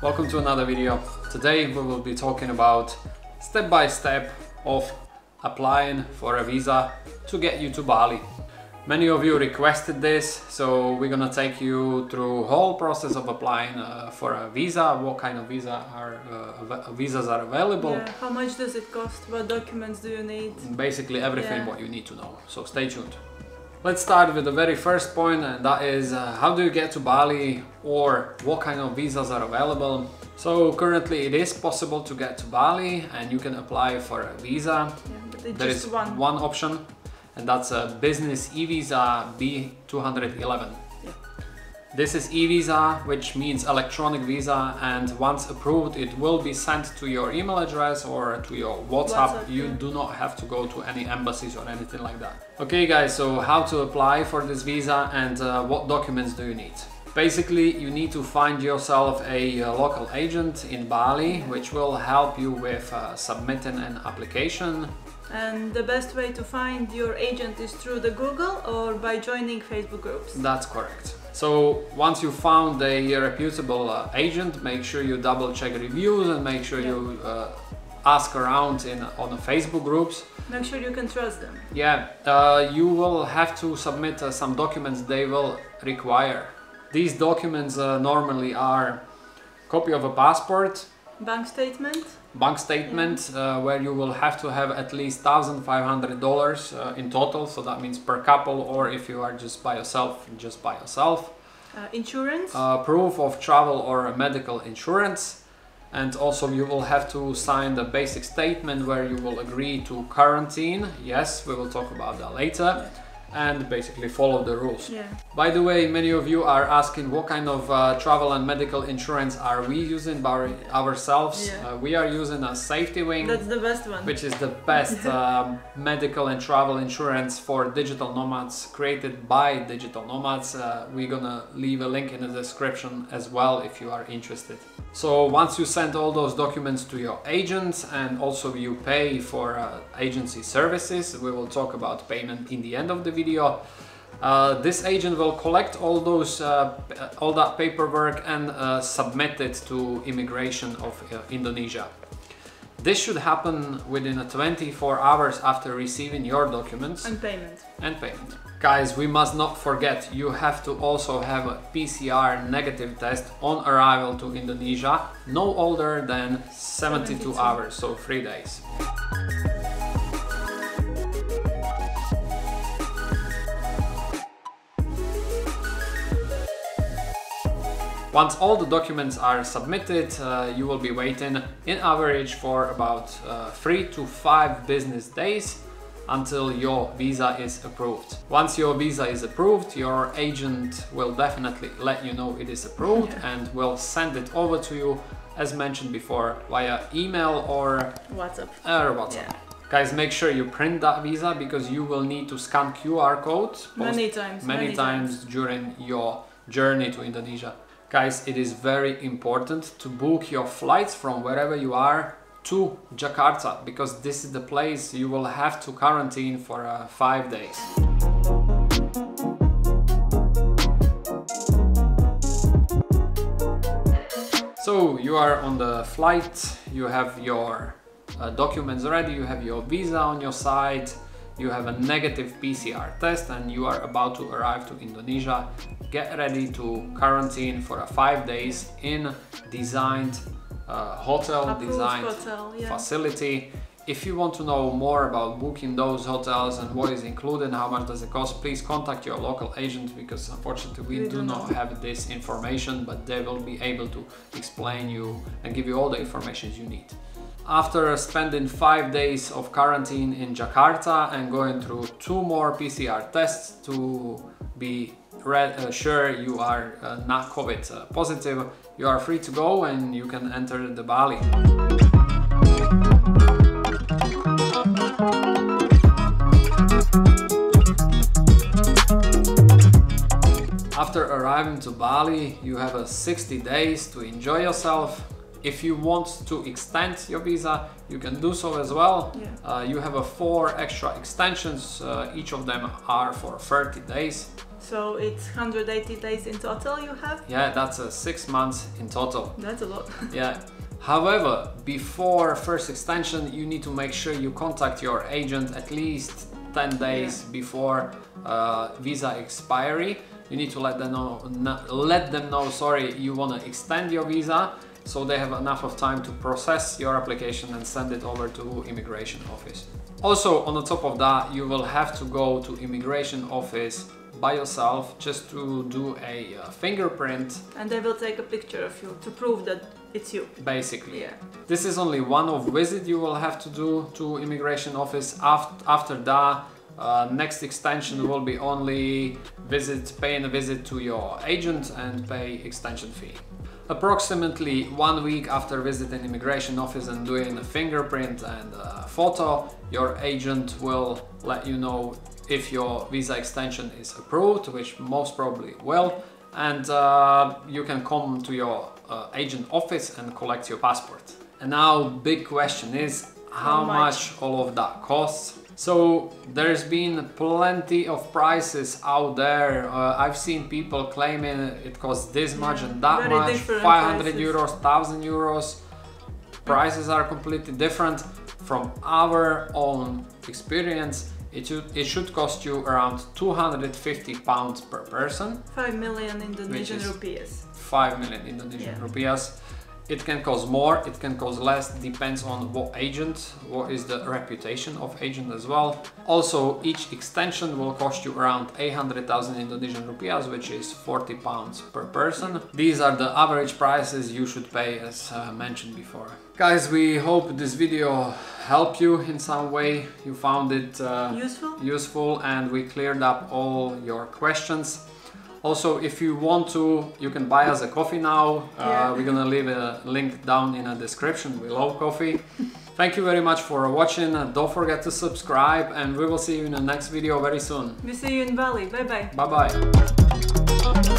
Welcome to another video. Today we will be talking about step by step of applying for a visa to get you to Bali. Many of you requested this, so we're gonna take you through whole process of applying for a visa, what kind of visas are available. Yeah, how much does it cost, what documents do you need? Basically everything what you need to know, so stay tuned. Let's start with the very first point, and that is how do you get to Bali, or what kind of visas are available. So currently it is possible to get to Bali and you can apply for a visa. Yeah, but There just is one option, and that's a business e-visa B211. Yeah. This is e-visa, which means electronic visa, and once approved it will be sent to your email address or to your WhatsApp. You do not have to go to any embassies or anything like that. Okay guys, so how to apply for this visa and what documents do you need? Basically, you need to find yourself a local agent in Bali, which will help you with submitting an application. And the best way to find your agent is through the Google or by joining Facebook groups. That's correct. So once you found a reputable agent, make sure you double check reviews and make sure you ask around on the Facebook groups. Make sure you can trust them. Yeah, you will have to submit some documents they will require. These documents normally are copy of a passport, Bank statement, where you will have to have at least $1,500 in total, so that means per couple, or if you are just by yourself, insurance, proof of travel or medical insurance, and also you will have to sign the basic statement where you will agree to quarantine. Yes, we will talk about that later. And basically follow the rules. Yeah. By the way, many of you are asking what kind of travel and medical insurance are we using by ourselves. Yeah. We are using a safety wing. That's the best one. Which is the best medical and travel insurance for digital nomads, created by digital nomads. We're gonna leave a link in the description as well if you are interested. So once you send all those documents to your agent and also you pay for agency services, we will talk about payment in the end of the video. This agent will collect all that paperwork and submit it to immigration of Indonesia. This should happen within 24 hours after receiving your documents and payment. Guys, we must not forget, you have to also have a PCR negative test on arrival to Indonesia, no older than 72 hours, so 3 days. Once all the documents are submitted, you will be waiting in average for about 3 to 5 business days until your visa is approved. Once your visa is approved, your agent will definitely let you know it is approved and will send it over to you, as mentioned before, via email or WhatsApp. Yeah. Guys, make sure you print that visa because you will need to scan QR codes many times during your journey to Indonesia. Guys, it is very important to book your flights from wherever you are to Jakarta, because this is the place you will have to quarantine for 5 days. So you are on the flight, you have your documents ready, you have your visa on your side, you have a negative PCR test, and you are about to arrive to Indonesia. Get ready to quarantine for 5 days in designed facility. If you want to know more about booking those hotels and what is included, how much does it cost, please contact your local agent, because unfortunately we do not have this information, but they will be able to explain you and give you all the information you need. After spending 5 days of quarantine in Jakarta and going through 2 more PCR tests to be sure you are not COVID positive, you are free to go and you can enter the Bali. After arriving to Bali, you have 60 days to enjoy yourself, If you want to extend your visa, you can do so as well. Yeah. You have 4 extra extensions, each of them are for 30 days. So it's 180 days in total you have? Yeah, that's 6 months in total. That's a lot. Yeah. However, before first extension, you need to make sure you contact your agent at least 10 days before visa expiry. You need to let them know, sorry, you want to extend your visa, so they have enough of time to process your application and send it over to immigration office. Also, on the top of that, you will have to go to immigration office by yourself just to do a fingerprint. And they will take a picture of you to prove that it's you. Basically. Yeah. This is only one of visit you will have to do to immigration office. After that, next extension will be only paying a visit to your agent and pay extension fee. Approximately 1 week after visiting immigration office and doing a fingerprint and a photo, your agent will let you know if your visa extension is approved, which most probably will, and you can come to your agent office and collect your passport. And now big question is how much all of that costs. So there's been plenty of prices out there. I've seen people claiming it costs this much and that much, 500 euros, 1000 euros. Prices are completely different. From our own experience, it should cost you around 250 pounds per person. 5 million Indonesian rupiahs. 5 million Indonesian rupiahs. It can cost more, it can cost less, depends on what agent, what is the reputation of agent as well. Also, each extension will cost you around 800,000 Indonesian rupiahs, which is 40 pounds per person. These are the average prices you should pay, as mentioned before. Guys, we hope this video helped you in some way. You found it useful and we cleared up all your questions. Also, if you want to, you can buy us a coffee now. We're gonna leave a link down in the description. We love coffee. Thank you very much for watching. Don't forget to subscribe and we will see you in the next video very soon. We see you in Bali. Bye bye. Bye bye.